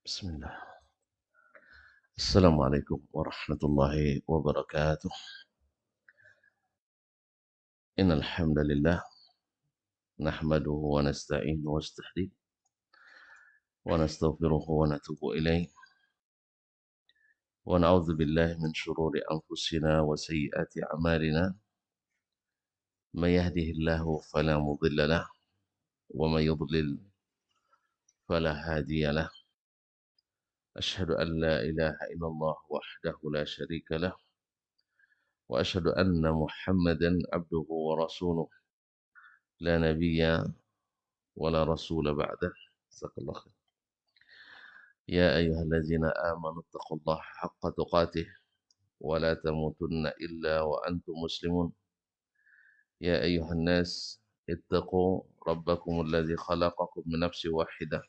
Bismillah. Assalamualaikum warahmatullahi wabarakatuh. Innal hamdalillah nahmaduhu wa nasta'inuhu wa nasta'in wa nastaghfiruhu wa natubu ilaih wa na'udzu billahi min shururi anfusina wa sayyiati a'malina may yahdihillahu fala mudilla lahu wa may yudlil fala hadiya lahu. Asyhadu an la ilaha illallah wahdahu la syarika lahu wa asyhadu anna Muhammadan abduhu wa rasuluh la nabiyya ولا رسول بعده. صدق الله خير. يا أيها الذين آمنوا اتقوا الله حق تقاته ولا تموتن إلا وأنتم مسلمون. يا أيها الناس اتقوا ربكم الذي خلقكم من نفس واحدة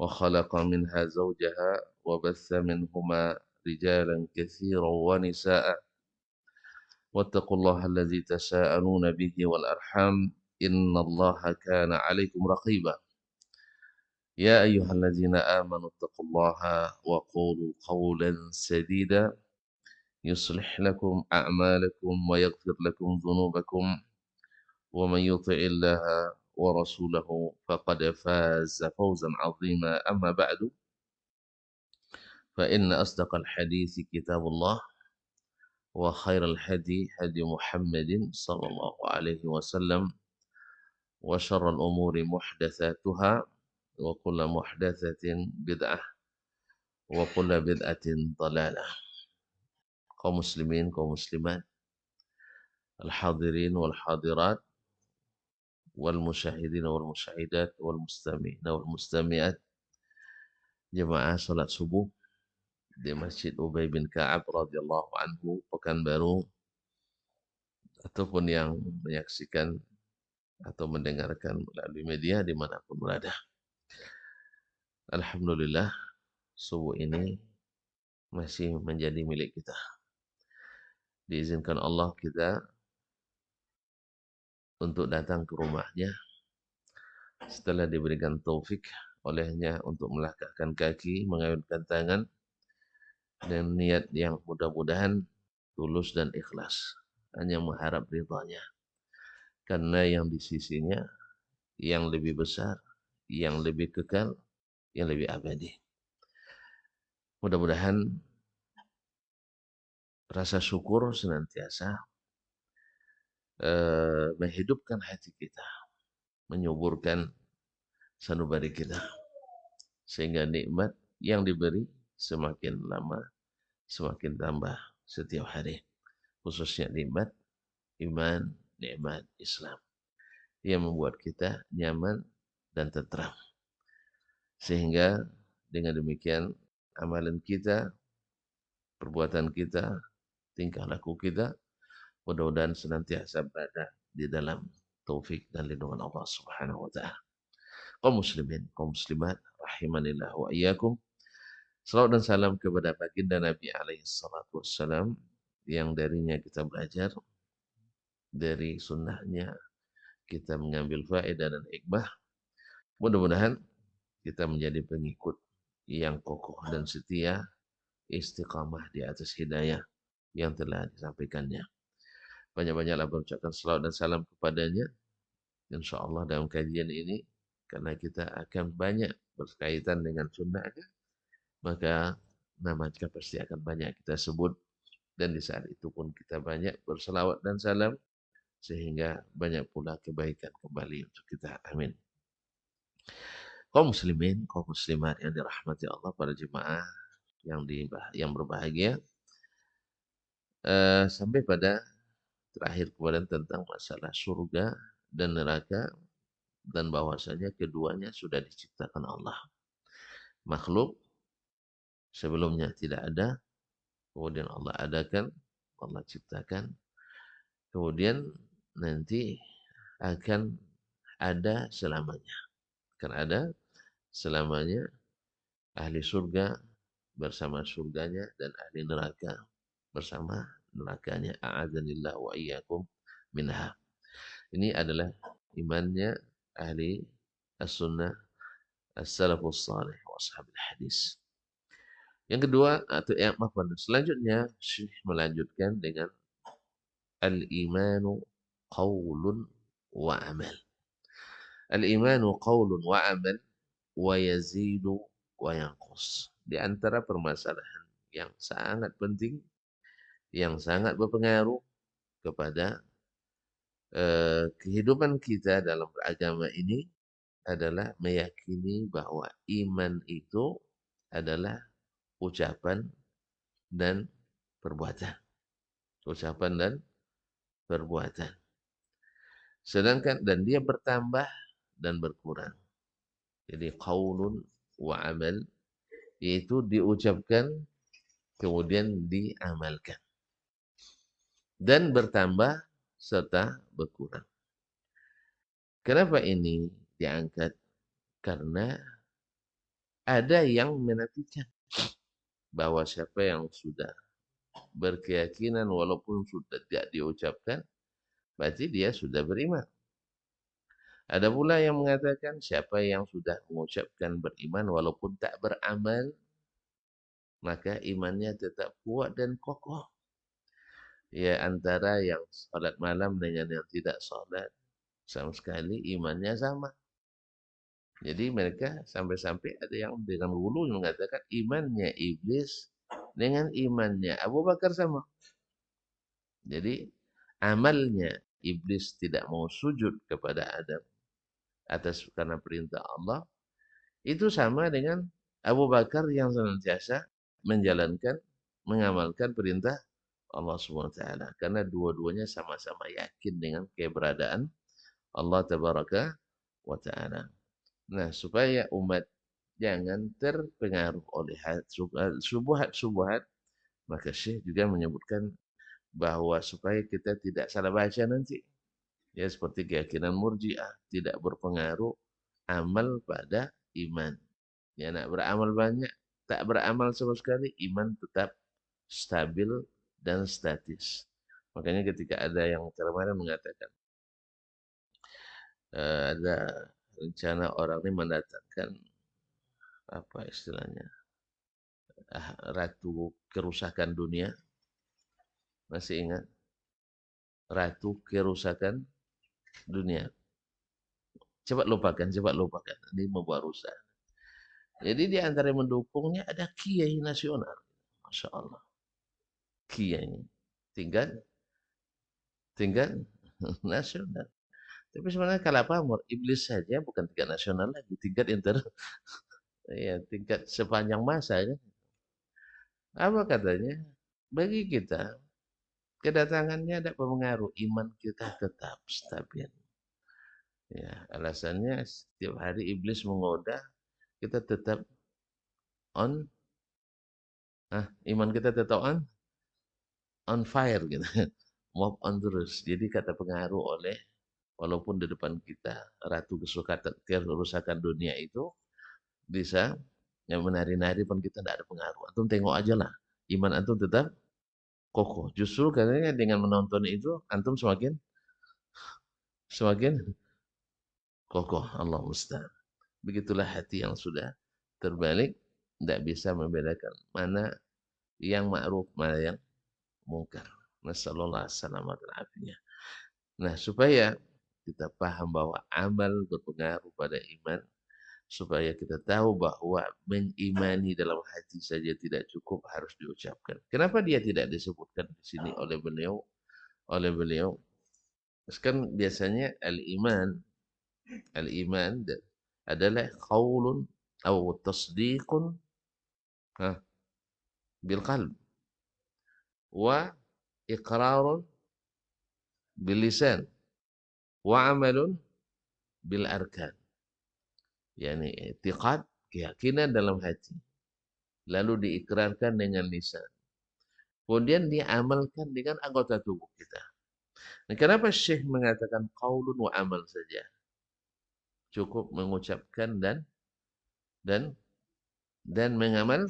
وخلق منها زوجها وبث منهما رجالا كثيرا ونساء واتقوا الله الذي تساءلون به والأرحام إن الله كان عليكم رقيبا. يا أيها الذين آمنوا اتقوا الله وقولوا قولا سديدا يصلح لكم أعمالكم ويغفر لكم ذنوبكم ومن يطع الله ورسوله فقد فاز فوزا عظيما. أما بعد فإن أصدق الحديث كتاب الله وخير الهدي هدي محمد صلى الله عليه وسلم وشر الأمور محدثاتها وكل محدثة بدعة wa kullu bid'atin dhalalah. Kaum muslimin, kaum muslimat, al-hadirin wal hadirat, wal musyahidin wal musyahidat, wal mustami'in wal mustami'at, jemaah salat subuh di Masjid Ubay bin Ka'ab radhiyallahu anhu Pekanbaru, ataupun yang menyaksikan atau mendengarkan melalui media dimanapun berada. Alhamdulillah, subuh ini masih menjadi milik kita. Diizinkan Allah kita untuk datang ke rumahnya setelah diberikan taufik olehnya untuk melangkahkan kaki, mengayunkan tangan, dan niat yang mudah-mudahan tulus dan ikhlas, hanya mengharap ridhanya. Karena yang di sisinya yang lebih besar, yang lebih kekal, yang lebih abadi. Mudah-mudahan rasa syukur senantiasa menghidupkan hati kita, menyuburkan sanubari kita, sehingga nikmat yang diberi semakin lama semakin tambah setiap hari, khususnya nikmat iman, nikmat Islam yang membuat kita nyaman dan tentram, sehingga dengan demikian amalan kita, perbuatan kita, tingkah laku kita mudah-mudahan senantiasa berada di dalam taufik dan lindungan Allah Subhanahu wa taala. Kaum muslimin, kaum muslimat, rahimanillah wa iyyakum. Salawat dan salam kepada baginda Nabi alaihi salatu wassalam, yang darinya kita belajar, dari sunnahnya kita mengambil faedah dan hikmah. Mudah-mudahan kita menjadi pengikut yang kokoh dan setia, istiqamah di atas hidayah yang telah disampaikannya. Banyak-banyaklah berucapkan salawat dan salam kepadanya, insyaallah dalam kajian ini, karena kita akan banyak berkaitan dengan sunnahnya, maka nama kita pasti akan banyak kita sebut, dan di saat itu pun kita banyak berselawat dan salam, sehingga banyak pula kebaikan kembali untuk kita. Amin. Kaum muslimin, kaum muslimat yang dirahmati Allah, para jemaah yang berbahagia, sampai pada terakhir kemarin tentang masalah surga dan neraka, dan bahwasanya keduanya sudah diciptakan Allah. Makhluk sebelumnya tidak ada, kemudian Allah adakan, Allah ciptakan, kemudian nanti akan ada selamanya. Akan ada selamanya ahli surga bersama surganya, dan ahli neraka bersama nerakanya. A'adzanillah wa iyyakum minha. Ini adalah imannya ahli as-sunnah as-salafus salih wa ashabil hadis. Yang kedua, atau yang selanjutnya Syekh melanjutkan dengan al-imanu qaulun wa amal. Al-imanu qaulun wa amal wa yazidu wa yanqus. Di antara permasalahan yang sangat penting, yang sangat berpengaruh kepada kehidupan kita dalam beragama ini adalah meyakini bahwa iman itu adalah ucapan dan perbuatan. Ucapan dan perbuatan. Sedangkan dan dia bertambah dan berkurang. Jadi qaulun wa amal yaitu diucapkan kemudian diamalkan. Dan bertambah serta berkurang. Kenapa ini diangkat? Karena ada yang menafikan bahwa siapa yang sudah berkeyakinan walaupun sudah tidak diucapkan, berarti dia sudah beriman. Ada pula yang mengatakan siapa yang sudah mengucapkan beriman walaupun tak beramal, maka imannya tetap kuat dan kokoh. Ya antara yang salat malam dengan yang tidak salat, sama sekali imannya sama. Jadi mereka sampai-sampai ada yang dengan hulu mengatakan imannya iblis dengan imannya Abu Bakar sama. Jadi amalnya iblis tidak mau sujud kepada Adam atas karena perintah Allah, itu sama dengan Abu Bakar yang senantiasa menjalankan, mengamalkan perintah Allah SWT. Karena dua-duanya sama-sama yakin dengan keberadaan Allah Tabaraka wa Ta'ala. Nah, supaya umat jangan terpengaruh oleh subuhat-subuhat, maka Syekh juga menyebutkan bahwa supaya kita tidak salah baca nanti. Ya, seperti keyakinan Murji'ah, tidak berpengaruh amal pada iman. Ya, nak beramal banyak, tak beramal sama sekali, iman tetap stabil dan statis. Makanya ketika ada yang kemarin mengatakan ada rencana orang ini mendatangkan apa istilahnya ratu kerusakan dunia, masih ingat ratu kerusakan dunia? Cepat lupakan, ini membuat rusak. Jadi di antara yang mendukungnya ada kiai nasional, masya Allah, kiai tingkat nasional. Tapi sebenarnya kalau pamor iblis saja bukan tingkat nasional lagi, tingkat ya tingkat sepanjang masa kan. Apa katanya? Bagi kita kedatangannya ada pengaruh, iman kita tetap stabil. Ya, alasannya setiap hari iblis menggoda, kita tetap on, iman kita tetap on fire gitu. Move on terus. Jadi kata pengaruh oleh walaupun di depan kita ratu kerusakan dunia itu bisa yang menari-nari pun kita tidak ada pengaruh. Antum tengok aja lah, iman antum tetap kokoh. Justru katanya dengan menonton itu antum semakin kokoh. Allah musta'an. Begitulah hati yang sudah terbalik, tidak bisa membedakan mana yang ma'ruf, mana yang mungkar. Nasallallahu salamat al-afiyah. Nah, supaya kita paham bahwa amal berpengaruh pada iman, supaya kita tahu bahwa mengimani dalam hati saja tidak cukup, harus diucapkan. Kenapa dia tidak disebutkan di sini oleh beliau? Kan biasanya al-iman adalah qaulun atau tasdiqun bil qalb wa iqrarun bil lisan wa amalun bil arkan. Yani i'tiqad, keyakinan dalam hati, lalu diikrarkan dengan lisan, kemudian diamalkan dengan anggota tubuh kita. Nah, kenapa Syekh mengatakan qaulun wa amal saja? Cukup mengucapkan dan mengamalkan.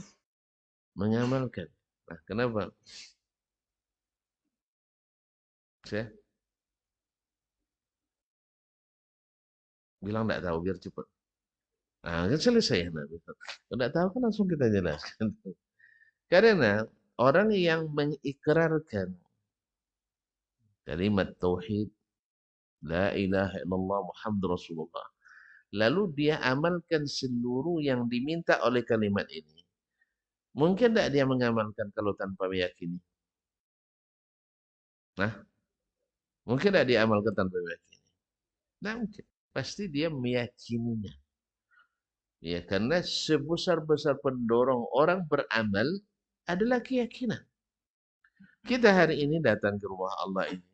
Nah, kenapa? Syekh bilang tidak tahu biar cepat. Nah, kan selesai ya Nabi. Kalau tidak tahu kan langsung kita jelaskan. Karena orang yang mengikrarkan kalimat tauhid, la ilaha illallah Muhammad Rasulullah, lalu dia amalkan seluruh yang diminta oleh kalimat ini. Mungkin tidak dia mengamalkan kalau tanpa meyakini? Nah, mungkin tidak dia amalkan tanpa meyakini? Nah, mungkin. Pasti dia meyakininya. Ya, karena sebesar-besar pendorong orang beramal adalah keyakinan. Kita hari ini datang ke rumah Allah ini.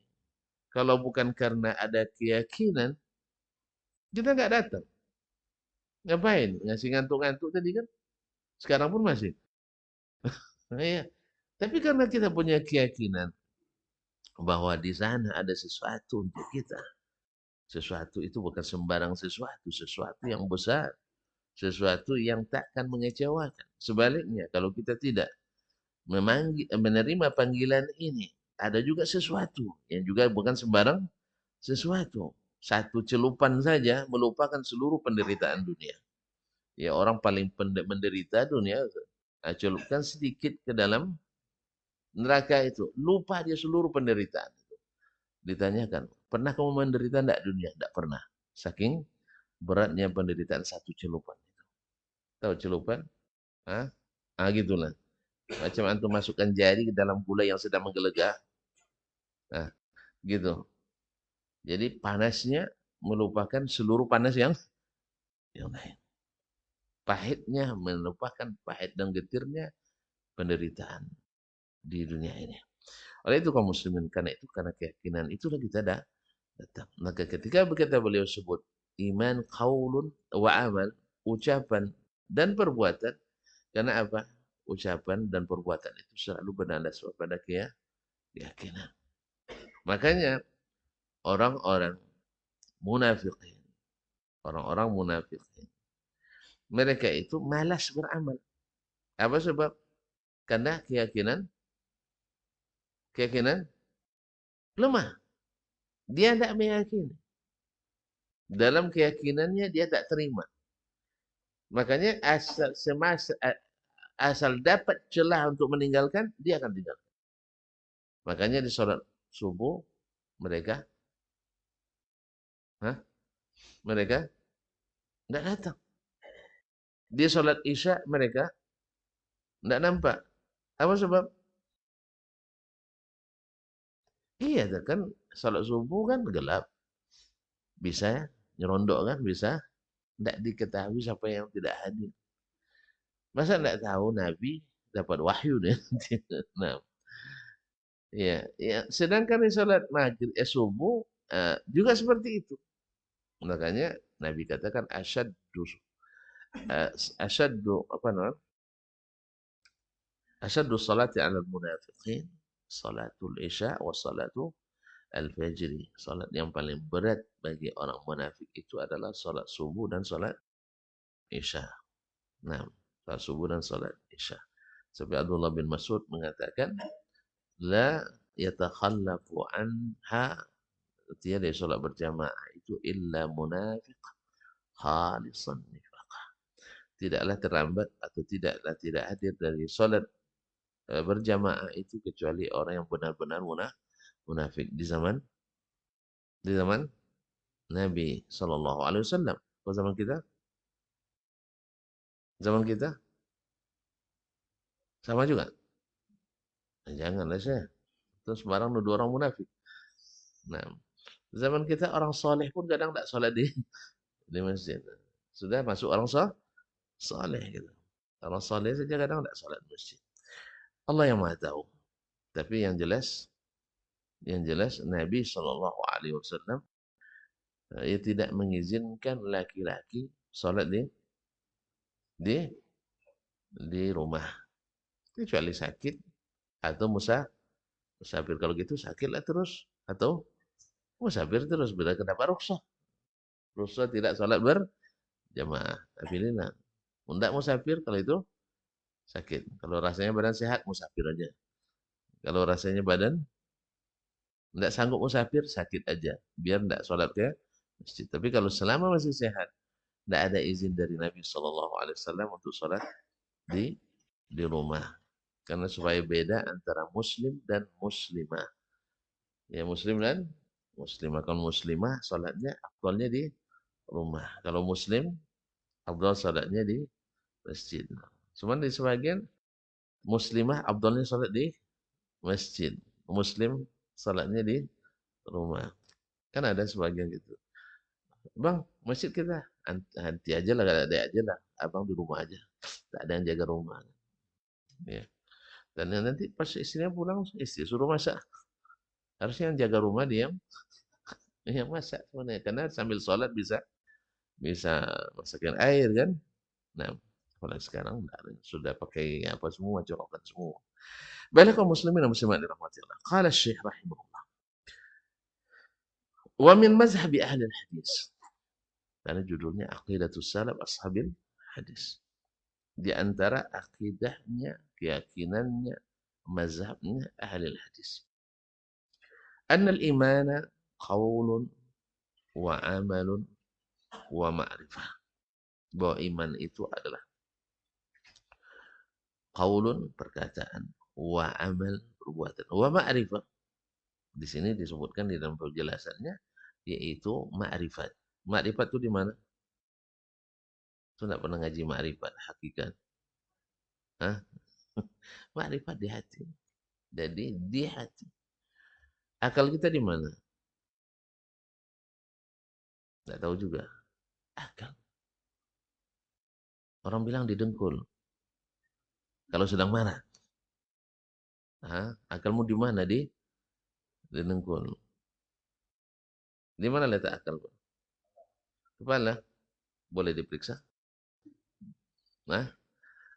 Kalau bukan karena ada keyakinan, kita nggak datang. Ngapain? Ngasih ngantuk-ngantuk tadi kan? Sekarang pun masih. Nah, ya. Tapi karena kita punya keyakinan bahwa di sana ada sesuatu untuk kita. Sesuatu itu bukan sembarang sesuatu, sesuatu yang besar, sesuatu yang takkan mengecewakan. Sebaliknya, kalau kita tidak menerima panggilan ini, ada juga sesuatu yang juga bukan sembarang sesuatu. Satu celupan saja melupakan seluruh penderitaan dunia. Ya, orang paling menderita dunia, celupkan sedikit ke dalam neraka itu, lupa dia seluruh penderitaan. Ditanyakan, pernah kamu menderita enggak dunia? Enggak pernah. Saking beratnya penderitaan satu celupan. Tahu celupan? Hah? Ah, gitulah. Macam antum masukkan jari ke dalam gula yang sedang menggelegah. Nah, gitu. Jadi panasnya melupakan seluruh panas yang lain. Pahitnya melupakan pahit dan getirnya penderitaan di dunia ini. Oleh itu kaum muslimin, karena keyakinan itulah kita datang. Maka ketika berkata beliau sebut iman qaulun wa amal, ucapan dan perbuatan. Karena apa? Ucapan dan perbuatan itu selalu berdasarkan pada keyakinan. Makanya orang-orang munafikin, orang-orang munafikin, mereka itu malas beramal. Apa sebab? Karena keyakinan lemah. Dia tidak meyakini. Dalam keyakinannya dia tak terima. Makanya asal dapat celah untuk meninggalkan, dia akan tinggalkan. Makanya di sholat subuh mereka mereka tidak datang. Di sholat isya mereka tidak nampak. Apa sebab? Iya kan sholat subuh kan gelap. Bisa nyerondok kan bisa. Tidak diketahui siapa yang tidak hadir. Masa tidak tahu Nabi dapat wahyu deh. Nah, ya, ya. Sedangkan di sholat maghrib, subuh juga seperti itu. Makanya Nabi katakan asyaddu apa namanya? Asyaddu salati 'alal munafiqin salatul isya wa salatu al-fajri. Salat yang paling berat bagi orang munafik itu adalah salat subuh dan salat isya. Nah, salat subuh dan salat isya. Sebab Abdullah bin Mas'ud mengatakan la yatakhallafu anha, artinya dari salat berjamaah itu illa munafiq khalisan nifaqah. Tidaklah terlambat atau tidak hadir dari salat berjamaah itu kecuali orang yang benar-benar munafik di zaman Nabi Shallallahu Alaihi Wasallam. Kalau zaman kita sama juga. Nah, janganlah saya terus sembarang nuduh orang munafik. Nah, zaman kita orang soleh pun kadang tak sholat di masjid. Sudah masuk orang soleh gitu. Orang soleh saja kadang tak sholat di masjid. Allah yang maha tahu. Tapi yang jelas Nabi Shallallahu Alaihi Wasallam ia tidak mengizinkan laki-laki sholat di di rumah kecuali sakit atau musafir. Kalau gitu sakitlah terus atau musafir terus bila kenapa rukhsah tidak sholat berjamaah. Tapi ini nah, tidak musafir kalau itu sakit. Kalau rasanya badan sehat musafir aja. Kalau rasanya badan tidak sanggup musafir sakit aja biar tidak sholat ke masjid. Tapi kalau selama masih sehat Tidak ada izin dari Nabi SAW untuk sholat di rumah. Karena supaya beda antara muslim dan muslimah. Ya muslim dan muslimah. Kalau muslimah sholatnya afdalnya di rumah. Kalau muslim afdal sholatnya di masjid. Cuman di sebagian muslimah afdalnya sholat di masjid. Muslim sholatnya di rumah. Kan ada sebagian gitu. Bang, masjid kita henti aja lah, gak ada aja lah. Abang di rumah aja. Tak ada yang jaga rumah. Ya. Dan nanti pas istrinya pulang, istri suruh masak. Harusnya yang jaga rumah dia yang masak sebenarnya. Karena sambil sholat bisa masakin air kan. Nah, kalau sekarang sudah pakai apa semua, colokan semua. Baiklah kaum muslimin dan muslimat dirahmati Allah. Qala Syekh rahimahullah. Wa min mazhabi ahli hadis. Karena judulnya Aqidatus Salaf Ashabil Hadis. Di antara akidahnya, keyakinannya, mazhabnya ahli hadis. Anna al-imana qaulun wa amalun wa ma'rifah. Bahwa iman itu adalah qaulun, perkataan, wa amal, perbuatan, wa ma'rifah. Di sini disebutkan di dalam penjelasannya yaitu ma'rifat. Ma'rifat itu di mana? Itu enggak pernah ngaji ma'rifat hakikat. Hah? Ma'rifat di hati. Jadi di hati. Akal kita di mana? Enggak tahu juga. Akal. Orang bilang di dengkul. Kalau sedang marah. Hah? Akalmu di mana? Di dengkul. Di mana letak akal? Kepala. Boleh diperiksa. Nah,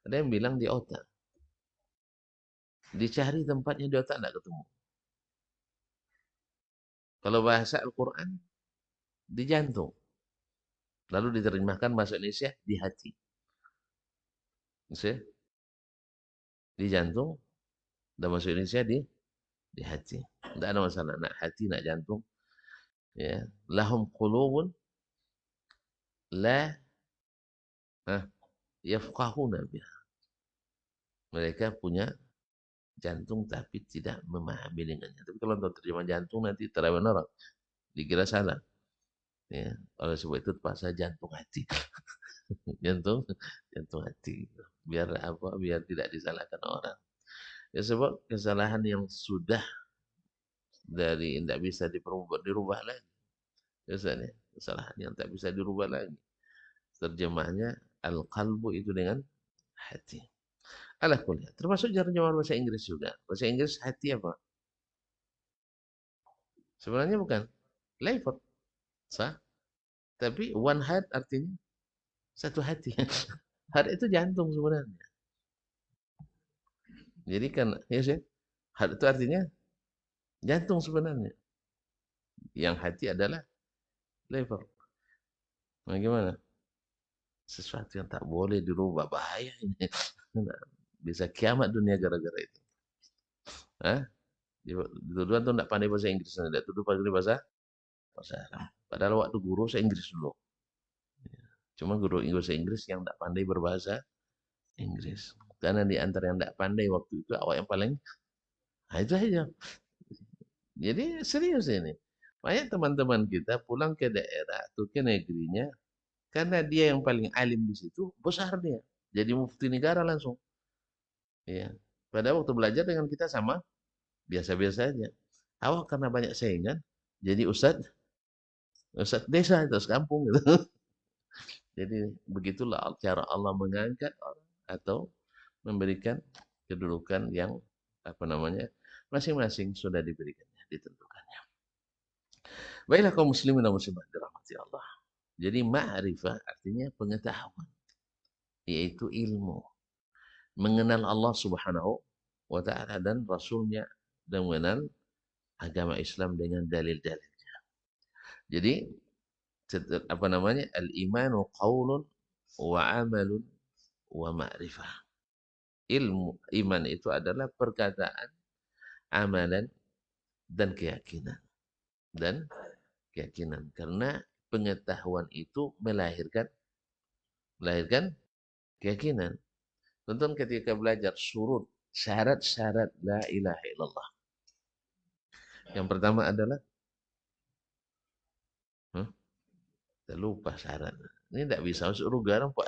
ada yang bilang di otak. Dicari tempatnya di otak enggak ketemu. Kalau bahasa Al-Quran, di jantung. Lalu diterjemahkan bahasa Indonesia di hati. Maksudnya, di jantung, dan bahasa Indonesia di hati. Tidak ada masalah. Nak hati, nak jantung. Ya. Lahum qulubun la yafqahuna biha. Mereka punya jantung tapi tidak memahami dengannya. Tapi kalau untuk terjemah jantung nanti terawih orang. Dikira salah. Ya. Oleh sebab itu bahasa jantung hati. jantung hati. Biar apa? Biar tidak disalahkan orang. Ya sebab kesalahan yang sudah dari tidak bisa dirubah lagi. Biasanya kesalahan yang tak bisa dirubah lagi. Terjemahnya al-qalbu itu dengan hati. Ala kulli. Termasuk terjemahan bahasa Inggris juga. Bahasa Inggris hati apa? Sebenarnya bukan liver. Sah. Tapi one heart artinya satu hati. Heart itu jantung sebenarnya. Jadi kan, ya sih, heart itu artinya jantung sebenarnya. Yang hati adalah liver. Nah, gimana? Sesuatu yang tak boleh dirubah, bahaya ini. Bisa kiamat dunia gara-gara itu. Hah? Dua-dua tuh tidak pandai bahasa Inggris, tidak tuduh pandai bahasa Arab. Padahal waktu guru saya Inggris dulu. Cuma guru bahasa Inggris yang tidak pandai berbahasa Inggris. Karena di antara yang tidak pandai waktu itu awak yang paling, nah itu aja. Jadi serius ini. Banyak teman-teman kita pulang ke daerah atau ke negerinya, karena dia yang paling alim di situ, besar dia. Jadi mufti negara langsung. Ya. Padahal waktu belajar dengan kita sama, biasa-biasa aja. Awak karena banyak saingan, jadi ustadz desa terus kampung gitu. Jadi begitulah cara Allah mengangkat orang atau memberikan kedudukan yang apa namanya masing-masing sudah diberikannya, ditentukannya. Baiklah kaum muslimin dan muslimat dirahmati Allah. Jadi ma'rifah artinya pengetahuan, yaitu ilmu. Mengenal Allah Subhanahu wa ta'ala dan Rasulnya, dan mengenal agama Islam dengan dalil-dalilnya. Jadi apa namanya? Al-imanu qaulun wa amalun wa ma'rifah. Ilmu, iman itu adalah perkataan, amalan, dan keyakinan. Dan keyakinan. Karena pengetahuan itu melahirkan Melahirkan keyakinan. Tonton ketika belajar surut, syarat-syarat la ilaha illallah. Yang pertama adalah, saya lupa syarat. Ini tidak bisa masuk surga, nampak?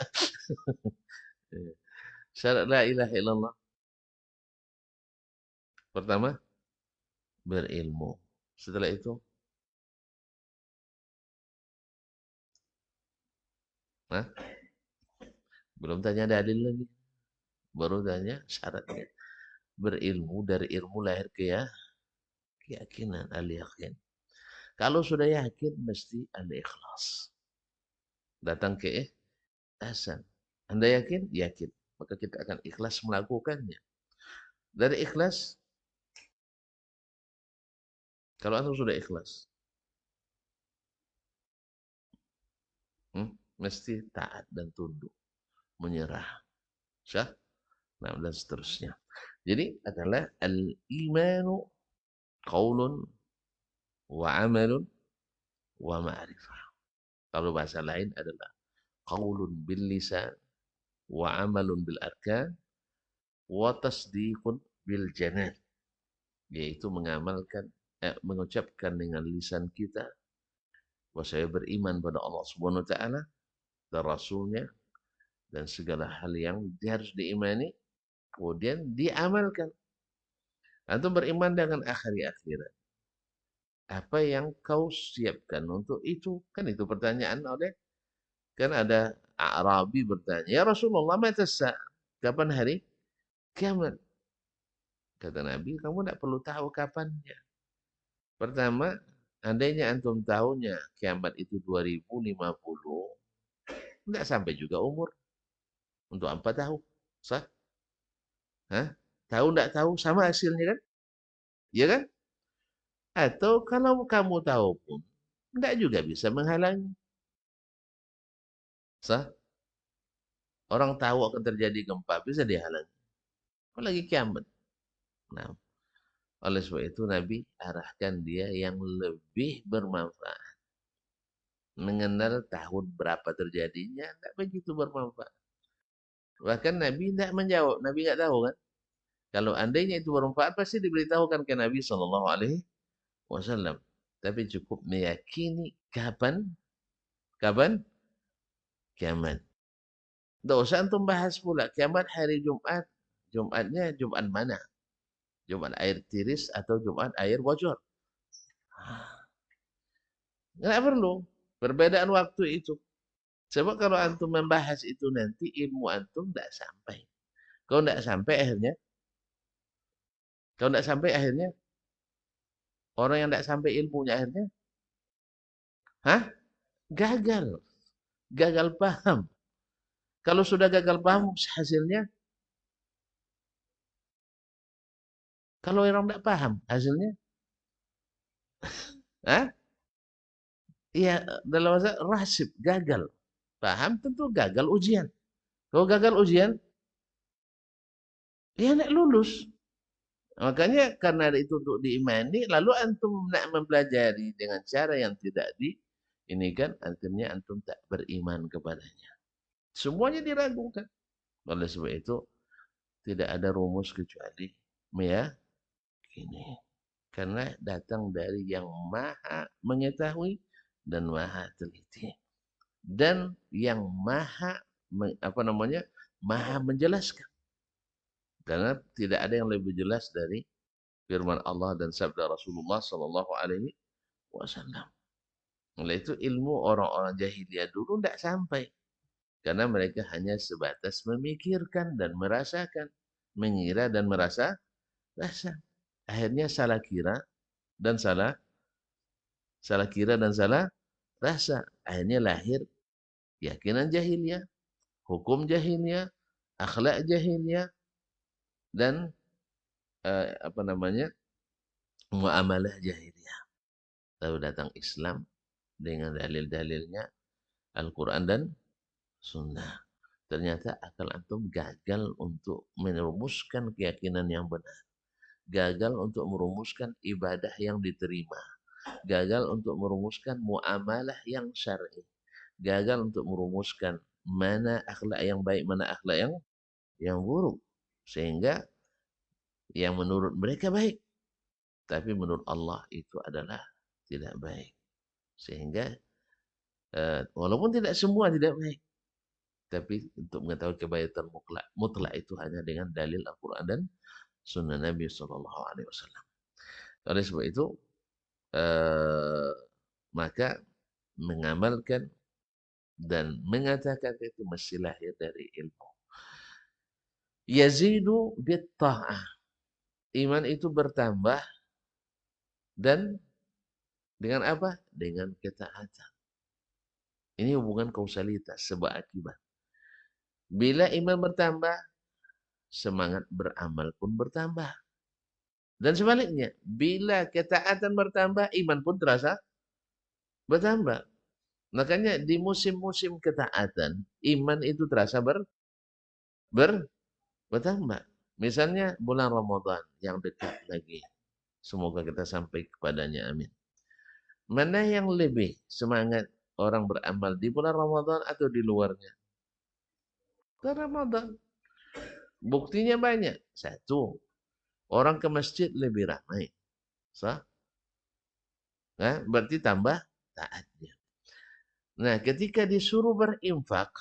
Syarat la ilaha illallah. Pertama, berilmu. Setelah itu, nah, belum tanya dalil lagi. Baru tanya syaratnya. Berilmu, dari ilmu lahir keyakinan, al-yakin. Kalau sudah yakin, mesti al-ikhlas. Datang ke ihsan. Anda yakin? Yakin. Maka kita akan ikhlas melakukannya. Dari ikhlas, kalau Anda sudah ikhlas, mesti taat dan tunduk, menyerah. Syah? Nah, dan seterusnya. Jadi adalah al-imanu qaulun wa amalun wa ma'rifah. Kalau bahasa lain adalah qaulun bil lisan wa amalun bil arkan wa tasdiqun bil janan. Yaitu mengucapkan dengan lisan kita bahwa saya beriman pada Allah Subhanahu wa taala dan rasulnya dan segala hal yang harus diimani, kemudian diamalkan. Antum beriman dengan akhirat. Apa yang kau siapkan untuk itu? Kan itu pertanyaan kan ada Arabi bertanya, "Ya Rasulullah, mata kapan hari kiamat?" Kata Nabi, kamu tidak perlu tahu kapannya. Pertama, andainya antum tahunya kiamat itu 2050, tidak sampai juga umur. Untuk apa tahu? Sah? Hah? Tahu tidak tahu sama hasilnya kan? Iya kan? Atau kalau kamu tahu pun, tidak juga bisa menghalangi. Sah? Orang tahu akan terjadi gempa, bisa dihalangi. Apalagi kiamat. Nah, oleh sebab itu Nabi arahkan dia yang lebih bermanfaat. Mengenal tahun berapa terjadinya, tidak begitu bermanfaat. Bahkan Nabi tidak menjawab, Nabi nggak tahu kan. Kalau andainya itu bermanfaat, pasti diberitahukan ke Nabi Shallallahu Alaihi Wasallam. Tapi cukup meyakini kapan kiamat. Tidak usah antum bahas pula kiamat hari Jumat. Jumatnya Jumat mana? Jumat air tiris atau Jumat air bocor? Nggak perlu. Perbedaan waktu itu. Sebab kalau antum membahas itu nanti ilmu antum tidak sampai. Kalau tidak sampai akhirnya, orang yang tidak sampai ilmunya akhirnya, gagal. Gagal paham. Kalau sudah gagal paham hasilnya, kalau orang tidak paham hasilnya, iya dalam bahasa rasib, gagal. Paham tentu gagal ujian. Kalau gagal ujian, ya tidak lulus. Makanya karena itu untuk diimani, lalu antum nak mempelajari dengan cara yang tidak ini kan akhirnya antum tak beriman kepadanya. Semuanya diragukan. Oleh sebab itu tidak ada rumus kecuali meyakini. Karena datang dari yang maha mengetahui dan maha teliti. Dan yang maha maha menjelaskan. Karena tidak ada yang lebih jelas dari firman Allah dan sabda Rasulullah Sallallahu Alaihi Wasallam. Oleh itu ilmu orang-orang jahiliyah dulu tidak sampai. Karena mereka hanya sebatas memikirkan dan merasakan. Mengira dan rasa. Akhirnya salah kira dan salah rasa. Akhirnya lahir keyakinan jahiliyah, hukum jahiliyah, akhlak jahiliyah, dan muamalah jahiliyah. Lalu datang Islam dengan dalil-dalilnya Al-Quran dan Sunnah. Ternyata akal antum gagal untuk merumuskan keyakinan yang benar. Gagal untuk merumuskan ibadah yang diterima. Gagal untuk merumuskan muamalah yang syar'i. Gagal untuk merumuskan mana akhlak yang baik, mana akhlak yang buruk. Sehingga yang menurut mereka baik, tapi menurut Allah itu adalah tidak baik. Sehingga walaupun tidak semua tidak baik, tapi untuk mengetahui kebaikan mutlak itu hanya dengan dalil Al-Quran dan Sunnah Nabi Sallallahu Alaihi Wasallam. Oleh sebab itu, maka mengamalkan dan mengatakan itu mesti lahir dari ilmu. Yazidu bitta'ah. Iman itu bertambah dan dengan apa? Dengan ketaatan. Ini hubungan kausalitas, sebab akibat. Bila iman bertambah, semangat beramal pun bertambah. Dan sebaliknya, bila ketaatan bertambah, iman pun terasa bertambah. Makanya di musim-musim ketaatan, iman itu terasa bertambah. Misalnya bulan Ramadan yang dekat lagi. Semoga kita sampai kepadanya, amin. Mana yang lebih semangat orang beramal di bulan Ramadan atau di luarnya? Bulan Ramadan. Buktinya banyak. Satu, orang ke masjid lebih ramai. Sah? Nah, berarti tambah taatnya. Nah, ketika disuruh berinfak,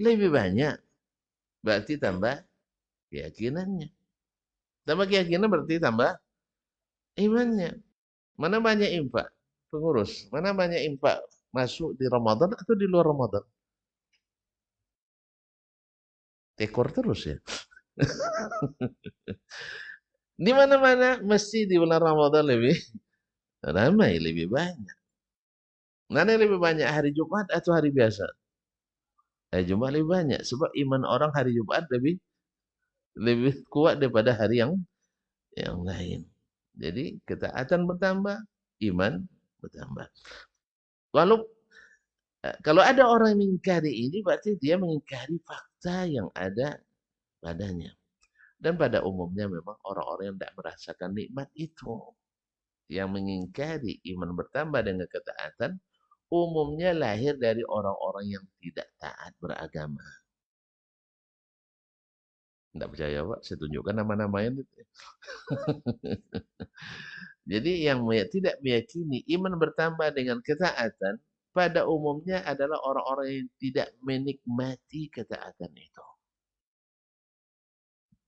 lebih banyak. Berarti tambah keyakinannya. Tambah keyakinan berarti tambah imannya. Mana banyak infak? Pengurus. Mana banyak infak? Masuk di Ramadan atau di luar Ramadan? Tekor terus ya. Di mana-mana mesti di bulan Ramadan lebih ramai, lebih banyak. Mana yang lebih banyak, hari Jumat atau hari biasa? Hari Jumat lebih banyak. Sebab iman orang hari Jumat lebih kuat daripada hari yang lain. Jadi ketaatan bertambah, iman bertambah. Walau kalau ada orang yang mengingkari ini, berarti dia mengingkari fakta yang ada padanya. Dan pada umumnya memang orang-orang yang tidak merasakan nikmat itu. Yang mengingkari iman bertambah dengan ketaatan, umumnya lahir dari orang-orang yang tidak taat beragama. Tidak percaya Pak, saya tunjukkan nama-namanya. Jadi yang tidak meyakini iman bertambah dengan ketaatan, pada umumnya adalah orang-orang yang tidak menikmati ketaatan itu.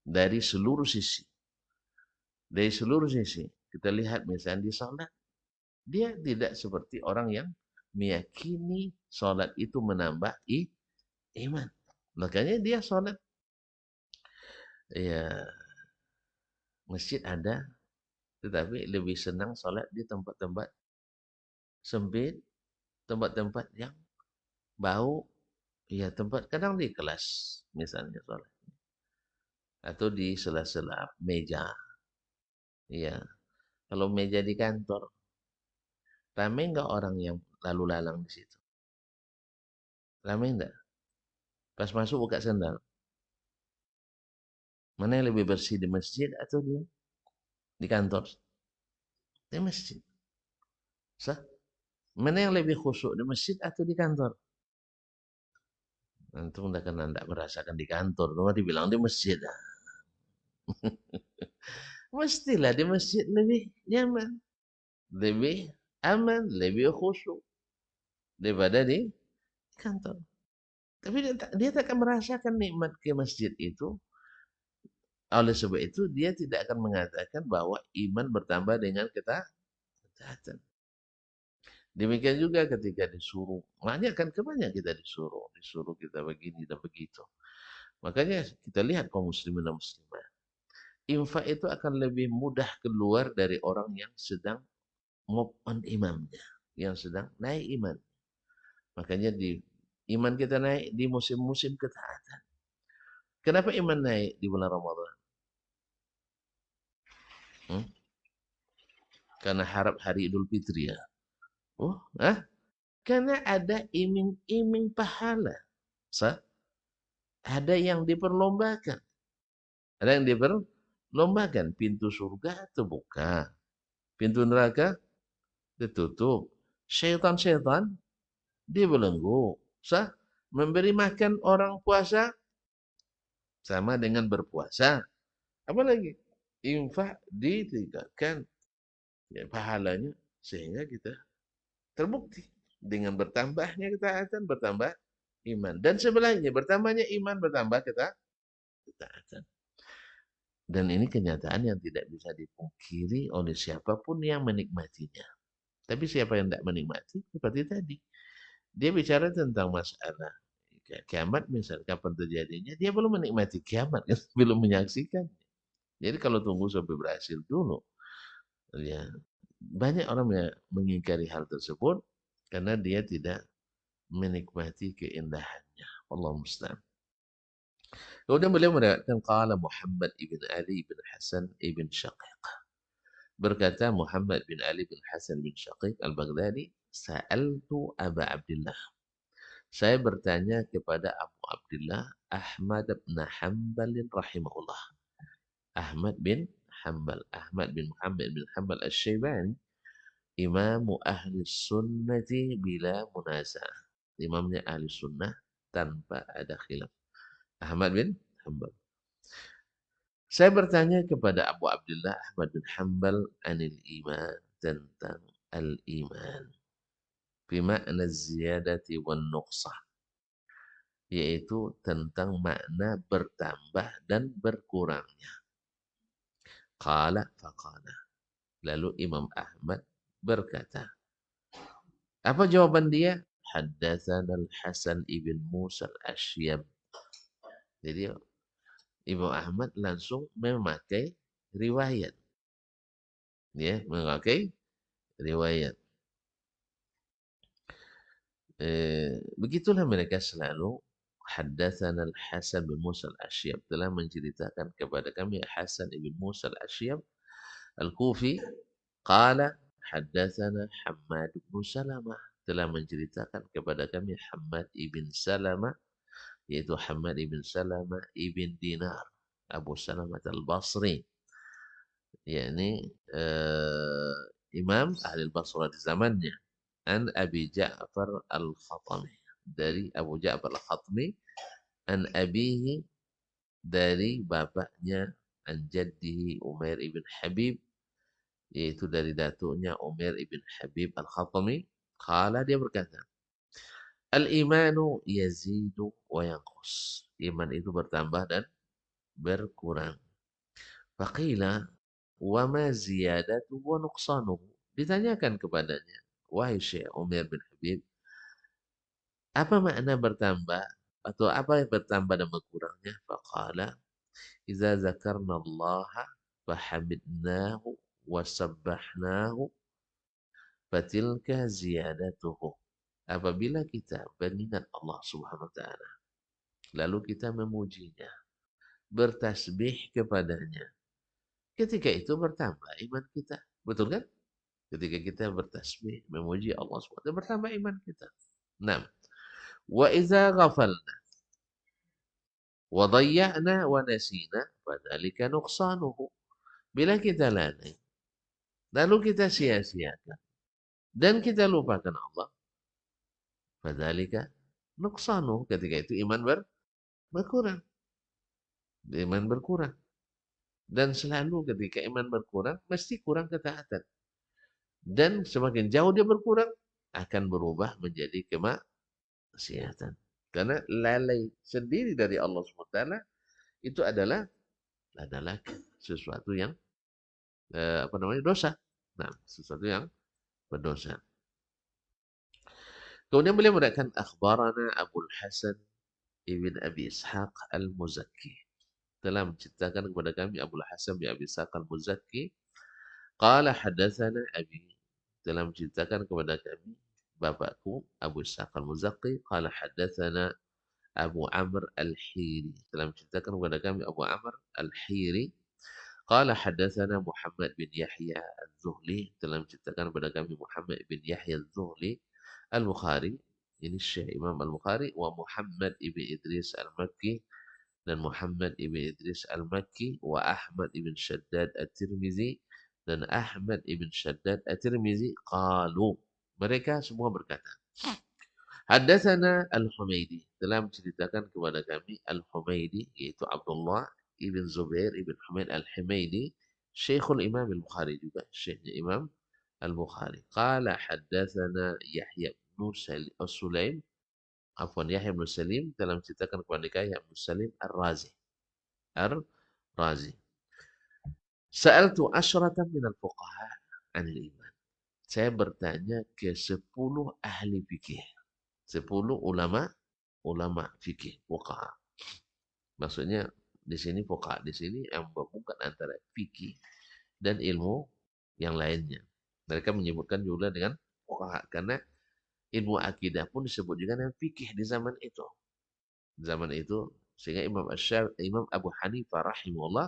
Dari seluruh sisi. Dari seluruh sisi. Kita lihat misalnya di salat, dia tidak seperti orang yang meyakini salat itu menambah iman. Makanya dia salat, ya masjid ada, tetapi lebih senang salat di tempat-tempat sempit, tempat-tempat yang bau, ya tempat kadang di kelas misalnya salat, atau di sela-sela meja. Ya, kalau meja di kantor, ramai nggak orang yang lalu lalang di situ? Ramai enggak? Pas masuk buka sandal. Mana yang lebih bersih, di masjid atau di kantor? Di masjid. Sah? Mana yang lebih khusyuk, di masjid atau di kantor? Antum udah kan anda merasakan di kantor, cuma dibilang di masjid. Mestilah di masjid lebih nyaman, lebih aman, lebih khusyuk daripada di kantor. Tapi dia tak akan merasakan nikmat ke masjid itu. Oleh sebab itu dia tidak akan mengatakan bahwa iman bertambah dengan ketaatan. Demikian juga ketika disuruh. Makanya kan kebanyakan kita disuruh kita begini dan begitu. Makanya kita lihat kaum muslimin dan muslimah. Infak itu akan lebih mudah keluar dari orang yang sedang move on imamnya, yang sedang naik iman. Makanya iman kita naik di musim-musim ketaatan. Kenapa iman naik di bulan Ramadan? Karena harap hari Idul Fitri ya. Oh, karena ada iming-iming pahala. Ada yang diperlombakan. Ada yang diperlombakan. Pintu surga terbuka. Pintu neraka ditutup. Syaitan-syaitan dibelenggu. Memberi makan orang puasa sama dengan berpuasa. Apalagi infak ditingkatkan ya, pahalanya sehingga kita terbukti dengan bertambahnya ketaatan bertambah iman dan sebelahnya bertambahnya iman bertambah ketaatan. Dan ini kenyataan yang tidak bisa dipungkiri oleh siapapun yang menikmatinya. Tapi siapa yang tidak menikmati seperti tadi. Dia bicara tentang masalah kiamat misalnya kapan terjadinya, dia belum menikmati kiamat, kan? Belum menyaksikan. Jadi kalau tunggu sampai berhasil dulu, ya banyak orang yang mengingkari hal tersebut karena dia tidak menikmati keindahannya. Allah musta'an. Kemudian beliau mengatakan qala Muhammad ibn Ali ibn Hasan ibn Syaqiq. Berkata Muhammad bin Ali bin Hasan bin Syaqiq al-Baghdadi, sa'altu Aba Abdullah. Saya bertanya kepada Abu Abdullah Ahmad bin Hanbal rahimahullah. Ahmad bin Hanbal, Ahmad bin Muhammad bin Hanbal Asy-Syaibani, imamu ahli sunnati bila munaza'ah. Imamnya ahli sunnah tanpa ada khilaf. Ahmad bin Hanbal. Saya bertanya kepada Abu Abdullah Ahmad bin Hanbal anil iman, tentang al-iman. Bima'na ziyadati wan nuqsah. Yaitu tentang makna bertambah dan berkurangnya. Qala faqala. Lalu Imam Ahmad berkata. Apa jawaban dia? Haddatsana al-Hasan ibn Musa al-Asyam. Jadi Imam Ahmad langsung memakai riwayat. Ya, memakai riwayat. Begitulah mereka selalu. Haddatsana al-Hasan bin Musa al-Asyam, telah menceritakan kepada kami Hasan ibn Musa al-Asyam al-Kufi, qala haddatsana Hammad bin Salamah, telah menceritakan kepada kami Hammad ibn Salamah, yaitu Hammad ibn Salamah ibn Dinar Abu Salamah al-Basri, yakni imam ahli Basra di zamannya. An Abi Ja'far al-Khatami, dari Abu Ja'far al-Khatami, an abihi, dari bapaknya, an jaddihi Umair ibn Habib, yaitu dari datuknya Umair ibn Habib al-Khatami. Qala, dia berkata, al-imanu yazidu wa yanqus. Iman itu bertambah dan berkurang. Faqila wa ma ziyadatu wa nuqsanuhu. Ditanyakan kepadanya, wahai Syekh Umair bin Habib, apa makna bertambah atau apa yang bertambah dan berkurangnya? Faqala, idza zakarna Allah fahamidnahu wa sabbahnahu fatilka ziyadatuhu. Apabila kita mengingat Allah Subhanahu wa taala, lalu kita memujinya, bertasbih kepadanya, ketika itu bertambah iman kita. Betul kan? Ketika kita bertasbih, memuji Allah SWT, bertambah iman kita. Nah, wa iza ghafalna wa dhayya'na wa nasina fadzalika nuqsanuhu. Bila kita lalai, lalu kita sia-siakan dan kita lupakan Allah, fadzalika nuqsanuhu. Ketika itu iman berkurang. Iman berkurang. Dan selalu ketika iman berkurang, mesti kurang ketaatan. Dan semakin jauh dia berkurang, akan berubah menjadi kemaksiatan. Karena lalai sendiri dari Allah SWT itu adalah sesuatu yang dosa. Nah, sesuatu yang berdosa. Kemudian beliau mengatakan akhbarana Abul Hasan ibn Abi Ishaq al-Muzakki, telah menceritakan kepada kami Abul Hasan bin Abi Ishaq al-Muzakki, qala hadatsana abi, telah menceritakan kepada kami bapakku Abu Ishaq al-Muzakki, qala hadatsana Abu Amr al-Hiri, telah menceritakan kepada kami Abu Amr al-Hiri, qala hadatsana Muhammad bin Yahya az-Zuhli, telah menceritakan kepada kami Muhammad bin Yahya az-Zuhli al-Bukhari, ini Syekh Imam al-Bukhari, wa Muhammad ibn Idris al-Makki, dan Muhammad ibn Idris al-Makki, wa Ahmad ibn Shaddad at-Tirmizi, dan Ahmad ibn Shaddad at-Tirmizi, qalu, mereka semua berkata, Haddatsana Al-Humaidi, telah menceritakan kepada kami Al-Humaidi, yaitu Abdullah ibn Zubair ibn Humaid Al-Humaidi, Syekhul Imam Al-Bukhari juga, syekhnya Imam Al-Bukhari. Qala haddatsana Yahya bin Sulaim, afwan Yahya bin Salim telah menceritakan kepada kami Yahya bin Salim Ar-Razi. Ar-Razi. Sa'altu asyratan minal fuqaha 'anil iman. Saya bertanya ke 10 ahli fikih. 10 ulama fikih, fuqaha. Maksudnya di sini fuqaha, di sini yang menggabungkan antara fikih dan ilmu yang lainnya. Mereka menyebutkan juga dengan fuqaha karena ilmu akidah pun disebut juga dengan fikih di zaman itu. Zaman itu sehingga Imam Abu Hanifah rahimahullah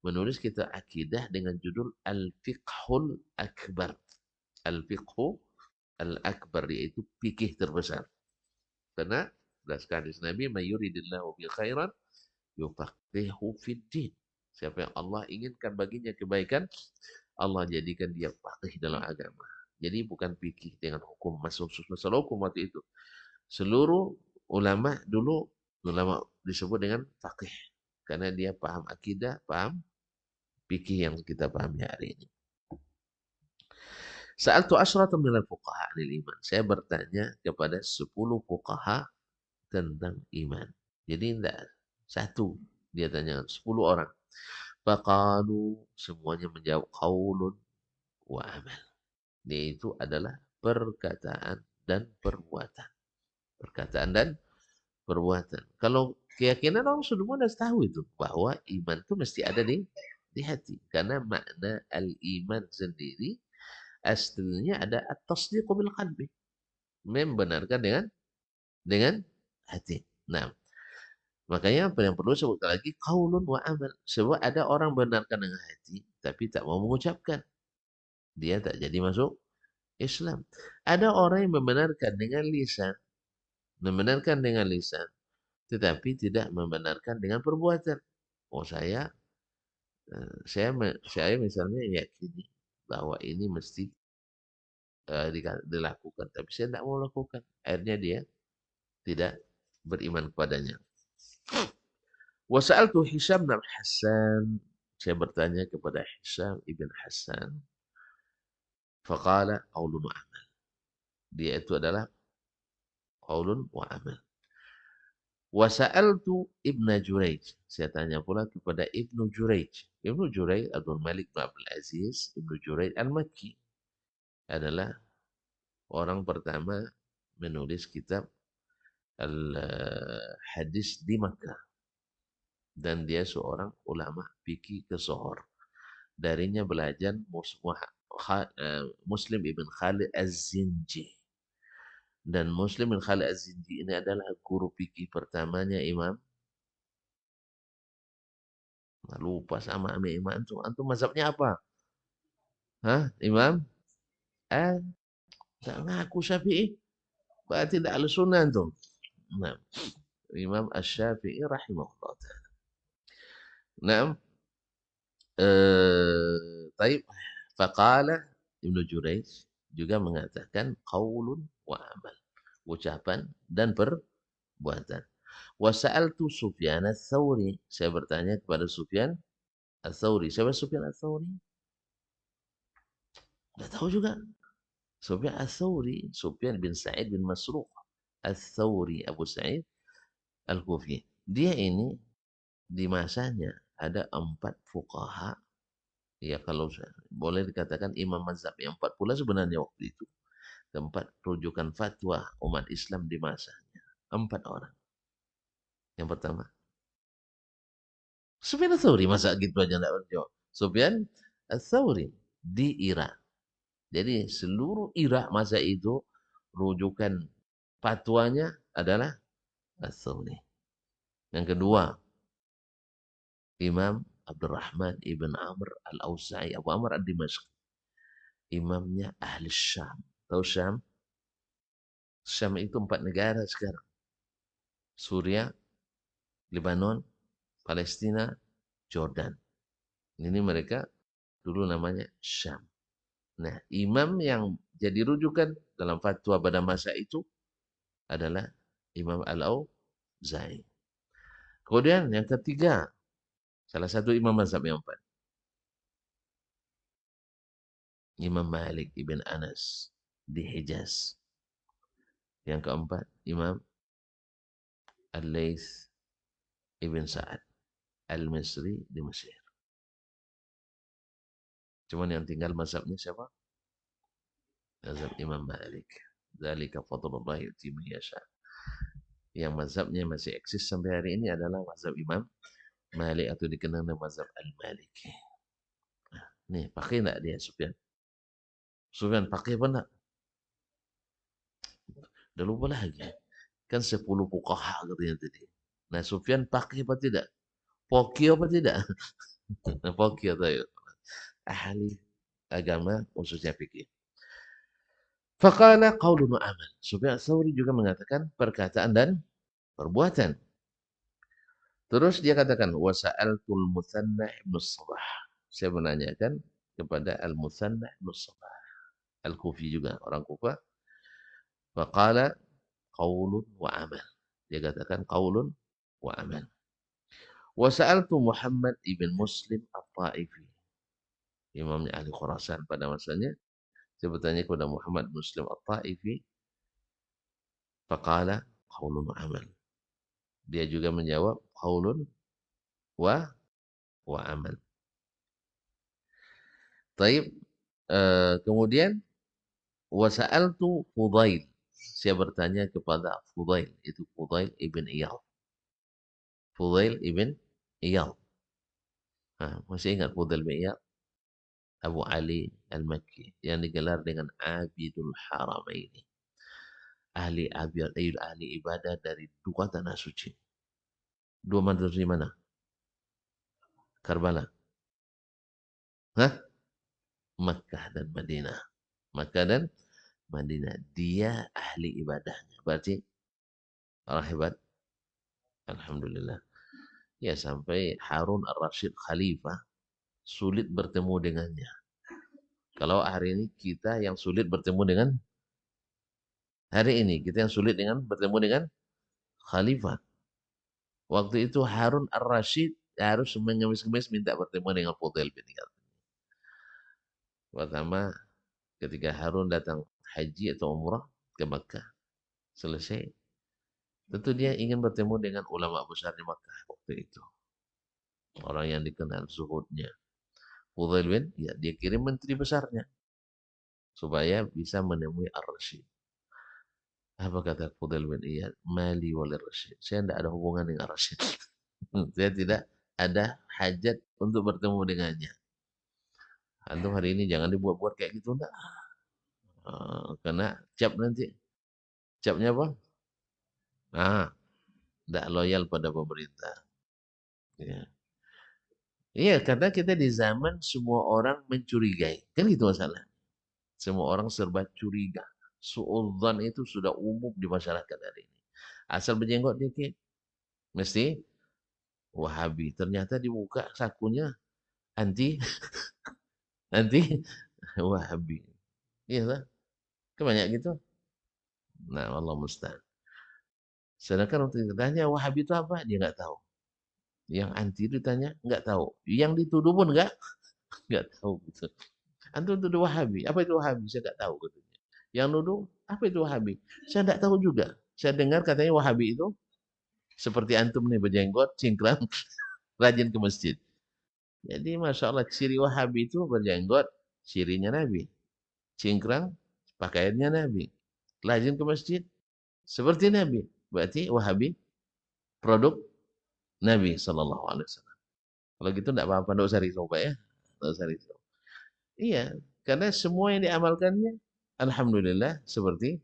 menulis kitab akidah dengan judul Al-Fiqhul Akbar. Al-Fiqhu Al-Akbar, yaitu fikih terbesar. Karena berdasarkan hadis Nabi, "Mayuridillahu bi khairan yufaqihu fid din." Siapa yang Allah inginkan baginya kebaikan, Allah jadikan dia faqih dalam agama. Jadi bukan fikih dengan hukum, masalah hukum waktu itu. Seluruh ulama dulu ulama disebut dengan faqih karena dia paham akidah, paham fikih yang kita pahami hari ini. Sa'altu asyratan minal fuqaha lil iman. Saya bertanya kepada 10 fuqaha tentang iman. Jadi tidak satu, dia tanya 10 orang. Faqalu, semuanya menjawab qaulun wa amal. Yaitu adalah perkataan dan perbuatan. Perkataan dan perbuatan. Kalau keyakinan orang semua sudah tahu itu bahwa iman itu mesti ada di hati. Karena makna al-iman sendiri aslinya ada at-tasdiqu bil qalbi. Membenarkan dengan hati. Nah, makanya apa yang perlu sebut lagi qaulun wa amal. Sebab ada orang benarkan dengan hati tapi tak mau mengucapkan. Dia tak jadi masuk Islam. Ada orang yang membenarkan dengan lisan, tetapi tidak membenarkan dengan perbuatan. Oh saya misalnya yakini bahwa ini mesti dilakukan, tapi saya tidak mau lakukan. Akhirnya dia tidak beriman kepadanya. Wasa'altu Hisham bin Hassan. Saya bertanya kepada Hisham ibn Hassan. Faqala qaulun wa amal. Dia itu adalah qaulun wa amal. Wasa'altu Ibnu Jurayj. Saya tanya pula kepada Ibnu Jurayj. Ibnu Jurayj Abdul Malik bin Abdul Aziz Ibnu Jurayj Al-Makki adalah orang pertama menulis kitab Al-Hadis di Makkah. Dan dia seorang ulama fikih kesohor. Darinya belajar Muslim ibn Khalid Az-Zinji. Dan Muslim ibn Khalid Az-Zinji ini adalah guru fikih pertamanya Imam. Lupa sama Imam Antum. Antum mazhabnya apa? Hah? Imam? Tak ngaku Syafi'i. Berarti tidak al-sunnah Antum. Nah, Imam Asy-Syafi'i rahimahullah. Nah, taib. Faqala Ibnu Jurayj juga mengatakan qaulun wa amal. Ucapan dan perbuatan. Wa sa'altu Sufyan ats-Tsauri. Saya bertanya kepada Sufyan ats-Tsauri. Siapa Sufyan ats-Tsauri? Enggak tahu juga. Sufyan ats-Tsauri, Sufyan bin Sa'id bin Masruq ats-Tsauri, Abu Sa'id Al-Kufi. Dia ini di masanya ada 4 fuqaha. Ya kalau boleh dikatakan imam mazhab yang 4 pula sebenarnya waktu itu. Tempat rujukan fatwa umat Islam di masanya. 4 orang. Yang pertama, Sufyan ats-Tsauri, masa gitu aja enggak menjawab. Sufyan ats-Tsauri di Irak. Jadi seluruh Irak masa itu rujukan fatwanya adalah ats-Tsauri. Yang kedua, Imam Abdurrahman ibn Amr al-Auza'i, Abu Amr ad-Dimashq. Imamnya ahli Syam. Tahu Syam? Syam itu 4 negara sekarang. Suria, Lebanon, Palestina, Jordan. Ini mereka dulu namanya Syam. Nah, imam yang jadi rujukan dalam fatwa pada masa itu adalah Imam Al-Auza'i. Kemudian yang ketiga, salah satu imam mazhab yang empat, Imam Malik ibn Anas di Hijaz. Yang keempat, Imam Al-Laits ibn Sa'ad Al-Misri di Mesir. Cuman yang tinggal mazhabnya siapa? Mazhab Imam Malik. Dzalika fadlullah yu'ti man yasha. Yang mazhabnya masih eksis sampai hari ini adalah mazhab Imam Malik atau dikenal dengan mazhab Al-Maliki. Nih, pakai enggak dia Sufyan? Sufyan pakai apa enggak? Udah lupa lagi. Kan 10 fuqaha katanya tadi. Nah, Sufyan pakai apa tidak? Poki apa tidak? Poki atau ahli agama khususnya fikih. Faqala qaulun wa amal. Sufyan Tsauri juga mengatakan perkataan dan perbuatan. Terus dia katakan wasa'altul Mutsanna ibn Sabah. Saya menanyakan kepada Al-Mutsanna ibn Sabah. Al-Kufi juga, orang Kufah. Faqala qaulun wa amal. Dia katakan qaulun wa amal. Wasa'altu Muhammad ibn Muslim At-Taifi. Imamnya ahli Khurasan pada masanya. Saya bertanya kepada Muhammad Muslim At-Taifi. Faqala qaulun wa amal. Dia juga menjawab qaulun wa amal. Taib. Kemudian wasa'altu Fudail. Saya bertanya kepada Fudail, itu Fudail ibn Iyad. Fudail ibn Iyad. Masih ingat Fudail ibn Iyad? Abu Ali Al-Makki yang digelar dengan Abidul Haramaini. Ahli ibadah dari dua tanah suci. Dua madrasah di mana? Karbala. Hah? Makkah dan Madinah. Makkah dan Madinah. Dia ahli ibadahnya. Berarti orang hebat. Alhamdulillah. Ya, sampai Harun Ar-Rasyid Khalifah sulit bertemu dengannya. Kalau hari ini kita yang sulit bertemu dengan bertemu dengan Khalifah. Waktu itu Harun Ar-Rasyid harus mengemis-kemis minta bertemu dengan Fudail bin Iyad. Pertama, ketika Harun datang haji atau umrah ke Makkah, selesai, tentu dia ingin bertemu dengan ulama besar di Makkah waktu itu. Orang yang dikenal zuhudnya. Fudail bin Iyad, dia kirim menteri besarnya supaya bisa menemui Ar-Rasyid. Apa kata Fudail bin Iyad? Mali wal Rasyid. Saya tidak ada hubungan dengan Ar-Rasyid. Saya tidak ada hajat untuk bertemu dengannya. Antum hari ini jangan dibuat-buat kayak gitu, enggak. Karena cap nanti. Capnya apa? Tidak loyal pada pemerintah. Ya. Iya, karena kita di zaman semua orang mencurigai. Kan gitu masalah. Semua orang serba curiga. Suudzon itu sudah umum di masyarakat hari ini. Asal berjenggot dikit, mesti Wahabi. Ternyata dibuka sakunya anti Wahabi. Iya lah. Kebanyak gitu. Nah, Allah musta'an. Sedangkan waktu ditanya Wahabi itu apa? Dia nggak tahu. Yang anti ditanya nggak tahu. Yang dituduh pun nggak tahu gitu. Antum tuduh Wahabi. Apa itu Wahabi? Saya nggak tahu katanya. Yang nuduh, apa itu Wahabi? Saya nggak tahu juga. Saya dengar katanya Wahabi itu seperti antum nih berjenggot, cingkrang, rajin ke masjid. Jadi Masya Allah ciri Wahabi itu berjenggot, cirinya Nabi. Cingkrang, pakaiannya Nabi. Rajin ke masjid, seperti Nabi. Berarti Wahabi produk Nabi Sallallahu Alaihi Wasallam. Kalau gitu tidak apa-apa, tidak usah risau Pak ya. Tidak usah risau. Iya, karena semua yang diamalkannya, Alhamdulillah, seperti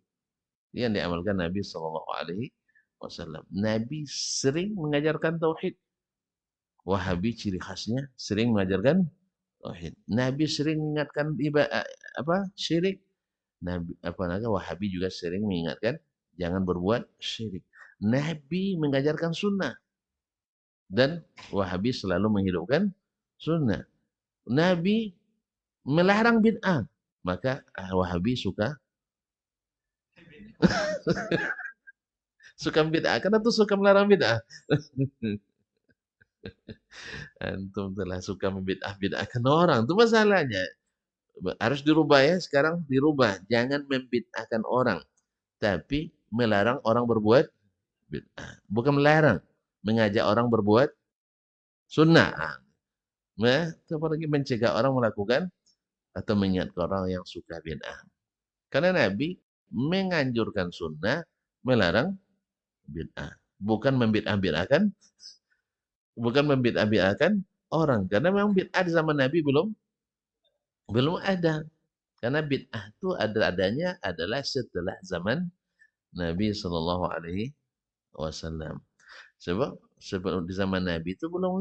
yang diamalkan Nabi Sallallahu Alaihi Wasallam. Nabi sering mengajarkan tauhid. Wahabi ciri khasnya sering mengajarkan tauhid. Nabi sering mengingatkan syirik. Wahabi juga sering mengingatkan jangan berbuat syirik. Nabi mengajarkan sunnah dan Wahabi selalu menghidupkan sunnah. Nabi melarang bid'ah, maka Wahabi suka Suka bid'ah, karena tuh suka melarang bid'ah. Antum telah suka membid'ah-bid'ahkan orang, itu masalahnya. Harus dirubah ya, sekarang dirubah. Jangan membid'ahkan orang, tapi melarang orang berbuat bid'ah. Bukan melarang, mengajak orang berbuat sunnah. Nah, apalagi mencegah orang melakukan atau mengingatkan orang yang suka bid'ah. Karena Nabi menganjurkan sunnah, melarang bid'ah. Bukan membid'ah-bid'ahkan orang. Karena memang bid'ah di zaman Nabi belum ada. Karena bid'ah itu adanya adalah setelah zaman Nabi Shallallahu Alaihi Wasallam. Sebab di zaman Nabi itu belum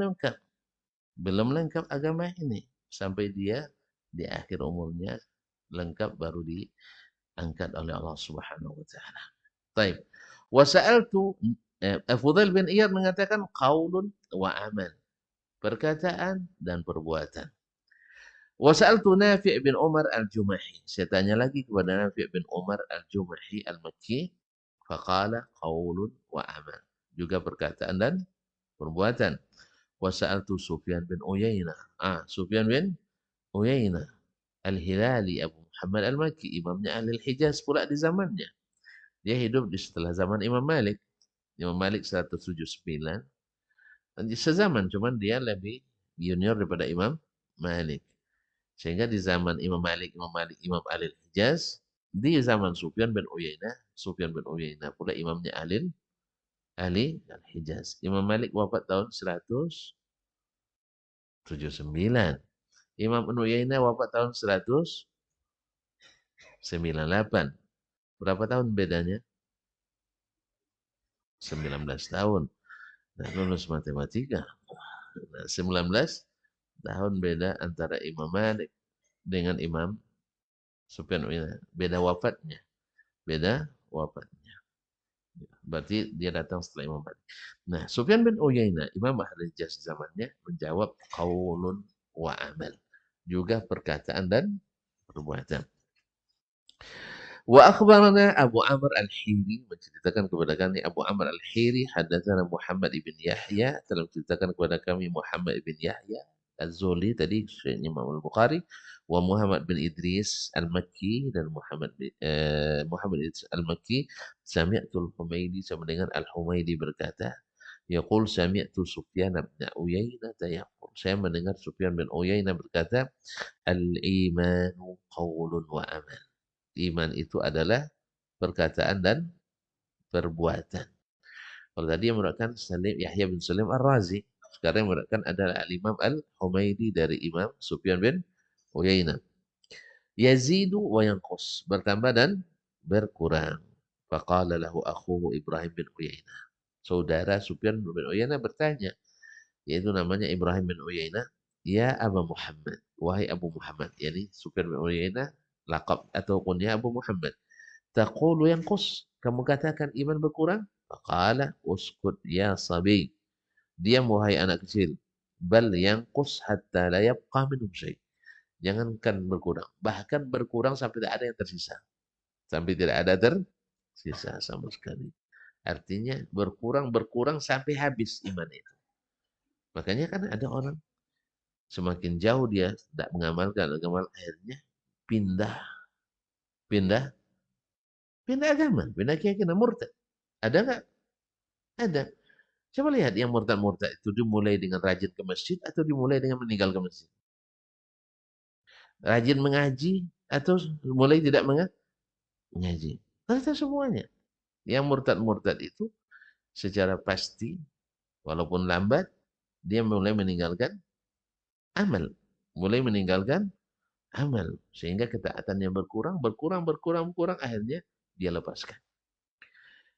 lengkap agama ini sampai dia di akhir umurnya lengkap baru diangkat oleh Allah Subhanahu Wa Taala. Taib. Wasa'altu Fudail bin Iyad mengatakan qaulun wa amal, perkataan dan perbuatan. Wasa'altu Nafi' bin Umar al-Jumahi. Saya tanya lagi kepada Nafi' bin Umar al-Jumahi al-Makki. Faqala qaulun wa amal. Juga perkataan dan perbuatan. Wasa'altu Sufyan bin Uyainah. Sufyan bin Uyainah al-Hilali Abu Muhammad al-Makki. Imamnya Ahli Hijaz pula di zamannya. Dia hidup di setelah zaman Imam Malik. Imam Malik 179. Sezaman, cuman dia lebih junior daripada Imam Malik. Sehingga di zaman Imam Malik, Imam Ahli Hijaz, di zaman Sufyan bin Uyainah pula imamnya Ahli Hijaz. Imam Malik wafat tahun 179. Imam Ibn Uyainah wafat tahun 198. Berapa tahun bedanya? 19 tahun. Nah, lulus matematika. Nah, 19 tahun beda antara Imam Malik dengan Imam Sufyan bin Uyainah. Beda wafatnya. Berarti dia datang setelah Imam Malik. Nah, Sufyan bin Uyainah, Imam Ahli Hijaz zamannya, menjawab qaulun wa amal. Juga perkataan dan perbuatan. Wa akhbarana Abu Amr al-Hiri, menceritakan kepada kami Abu Amr al-Hiri, hadatsana Muhammad ibn Yahya, telah menceritakan kepada kami Muhammad ibn Yahya Az-Zuli tadi Syekh Imam Al-Bukhari, wa Muhammad bin Idris Al-Makki, dan Muhammad Idris Al-Makki. Sami'tul Humaidi, saya mendengar Al-Humaidi berkata, yaqul sami'tu Sufyan bin Uyainah yaqul, saya mendengar Sufyan bin Uyainah berkata, al-imanu qaulun wa amal. Iman itu adalah perkataan dan perbuatan. Kalau tadi yang merupakan Yahya bin Salim Ar-Razi, sekarang yang merupakan adalah Al-Imam Al-Humaidi dari Imam Sufyan bin Uyainah. Yazidu wa yanqus, bertambah dan berkurang. Faqala lahu akhuhu Ibrahim bin Uyainah. Saudara Sufyan bin Uyainah bertanya, yaitu namanya Ibrahim bin Uyainah, ya Abu Muhammad, wahai Abu Muhammad, yakni Sufyan bin Uyainah laqab atau kunyah Abu Muhammad. Taqulu yanqus, kamu katakan iman berkurang? Faqala uskut ya sabi, diam wahai anak kecil. Bal yanqus hatta la yabqa minhum syai'. Jangankan berkurang, bahkan berkurang sampai tidak ada yang tersisa. Sampai tidak ada tersisa sama sekali. Artinya berkurang sampai habis iman itu. Makanya kan ada orang semakin jauh dia tidak mengamalkan agama, akhirnya pindah agama, pindah keyakinan, murtad. Ada nggak? Ada. Coba lihat yang murtad itu dimulai dengan rajin ke masjid atau dimulai dengan meninggal ke masjid. Rajin mengaji atau mulai tidak mengaji. Ternyata semuanya. Yang murtad itu secara pasti, walaupun lambat, dia mulai meninggalkan amal. Sehingga ketaatannya berkurang, akhirnya dia lepaskan.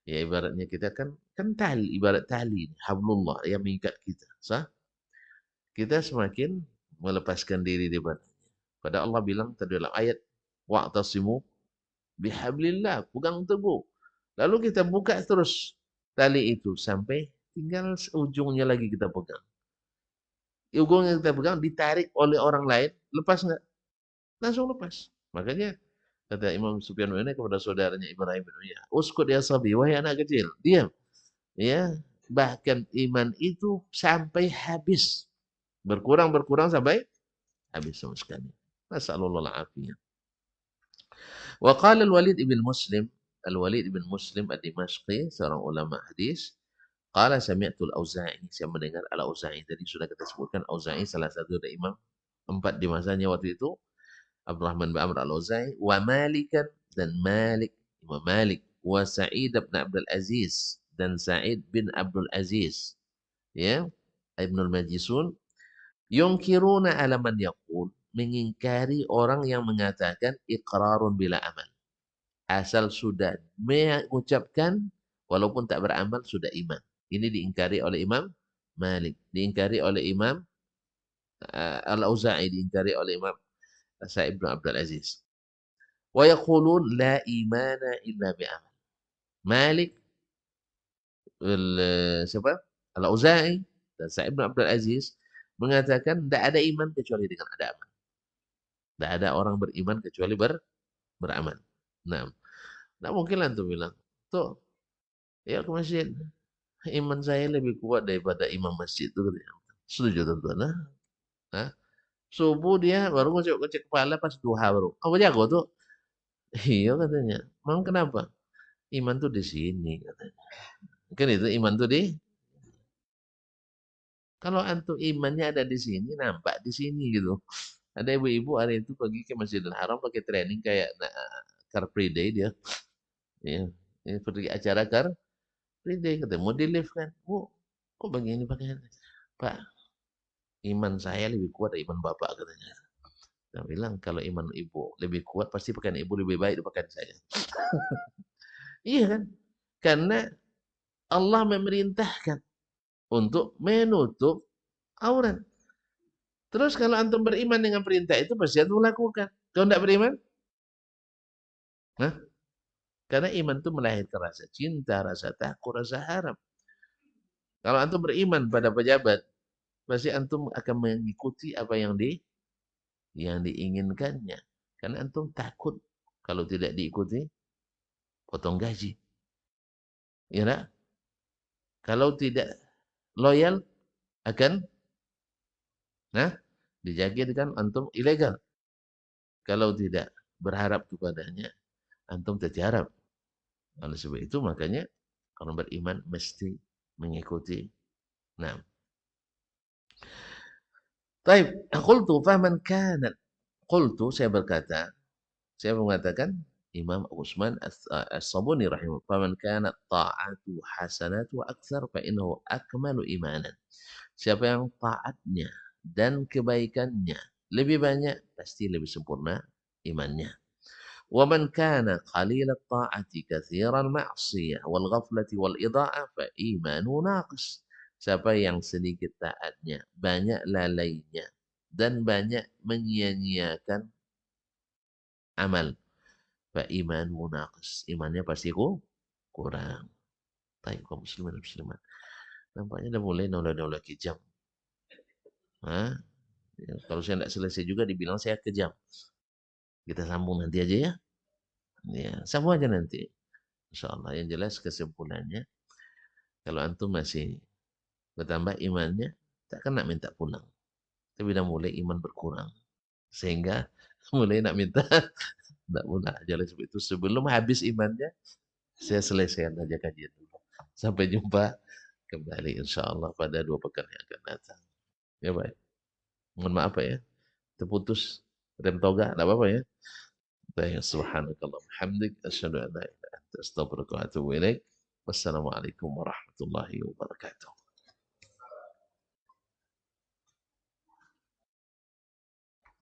Ya ibaratnya kita kan ibarat tali, hablullah yang mengikat kita. Kita semakin melepaskan diri daripadanya. Pada Allah bilang tadi dalam ayat, wa'tasimu bihablillah, pegang teguh. Lalu kita buka terus tali itu sampai tinggal ujungnya lagi kita pegang. Ujungnya kita pegang ditarik oleh orang lain, lepas nggak? Langsung lepas. Makanya Kata Imam Sufyan bin Uyainah kepada saudaranya Ibrahim bin Uyainah, "Uskut ya sabi, wahai anak kecil, diam." Ya, bahkan iman itu sampai habis, berkurang sampai habis sama sekali. Nasallallahu alaihi. Wa qala Al-Walid ibn Muslim, Al-Walid ibn Muslim Ad-Dimashqi, seorang ulama hadis, qala sami'tu Al-Auza'i, saya mendengar Al-Auza'i. Tadi sudah kita sebutkan Auza'i salah satu dari imam empat di masanya waktu itu, Abdurrahman bin Amr Al-Auza'i, wa Malikan, dan Malik, Imam Malik, wa Sa'id bin Abdul Aziz, dan Sa'id bin Abdul Aziz, ya, Ibnul Majisun, yunkiruna ala man yaqul, mengingkari orang yang mengatakan iqrarun bila amal. Asal sudah mengucapkan walaupun tak beramal sudah iman. Ini diingkari oleh Imam Malik, diingkari oleh Imam Al-Auza'i, diingkari oleh Imam Sa'id bin Abdul Aziz. Wa yaqulun la imana illa bi amal. Malik, siapa? Al-Auza'i dan Sa'id bin Abdul Aziz mengatakan tidak ada iman kecuali dengan ada amal. Tidak ada orang beriman kecuali beramal. Nah, tidak mungkin lah tuh bilang, tuh, ya ke masjid, iman saya lebih kuat daripada imam masjid itu. Setuju tuan-tuan? Nah, subuh dia baru ngecek kepala pas duha baru. Apa jago tuh? Iya katanya. Memang kenapa? Iman tuh di sini katanya. Kan itu iman tuh di. Kalau antum imannya ada di sini, nampak di sini gitu. Ada ibu-ibu hari itu pergi ke Masjidil Haram pakai training kayak Car Free Day dia. Ya, ini pergi acara Car Free Day, ketemu di lift kan. Bu, kok begini pakaian? Pak, iman saya lebih kuat dari iman bapak katanya. Saya bilang kalau iman ibu lebih kuat pasti pakaian ibu lebih baik daripada pakaian saya. Iya kan? Karena Allah memerintahkan untuk menutup aurat. Terus kalau antum beriman dengan perintah itu pasti antum lakukan. Kalau tidak beriman, nah, karena iman itu melahirkan rasa cinta, rasa takut, rasa harap. Kalau antum beriman pada pejabat, pasti antum akan mengikuti apa yang diinginkannya. Karena antum takut kalau tidak diikuti, potong gaji. Ya, nah? Kalau tidak loyal akan dijadikan antum ilegal. Kalau tidak berharap kepadanya, antum terjarab. Oleh sebab itu makanya orang beriman mesti mengikuti. Nah, taib. Qultu faman kana. Qultu, saya berkata, saya mengatakan Imam Utsman As-Sabuni rahimahullah, faman kana ta'atu hasanatu aktsar fa innahu akmalu imanan. Siapa yang taatnya dan kebaikannya lebih banyak, pasti lebih sempurna imannya. ومن كان قليل الطاعة كثير المعصية والغفلة والإضاعة فإيمانه ناقص. Siapa yang sedikit taatnya, banyak lalainya, dan banyak menyia-nyiakan amal, faimanuhu naqis. Imannya pasti kurang. Baik, kaum muslimin dan muslimat. Nampaknya udah mulai nolak-nolak kejam. Hah? Ya, kalau saya tidak selesai juga dibilang saya kejam. Kita sambung nanti aja ya. Ya, sambung aja nanti. InsyaAllah. Yang jelas kesimpulannya, kalau antum masih bertambah imannya, tak kena minta pulang. Tapi udah mulai iman berkurang. Sehingga mulai nak minta, tidak pulang. Jadi sebab itu sebelum habis imannya, saya selesaikan aja kajian dulu. Sampai jumpa kembali insyaAllah pada 2 pekan yang akan datang. Ya baik. Mohon maaf ya. Terputus rem toga, tidak apa-apa ya. Baik, subhanakallah. Hamdik. Asyhadu an la ilaha illa anta astaghfiruka wa atubu ilaik. Wassalamualaikum warahmatullahi wabarakatuh.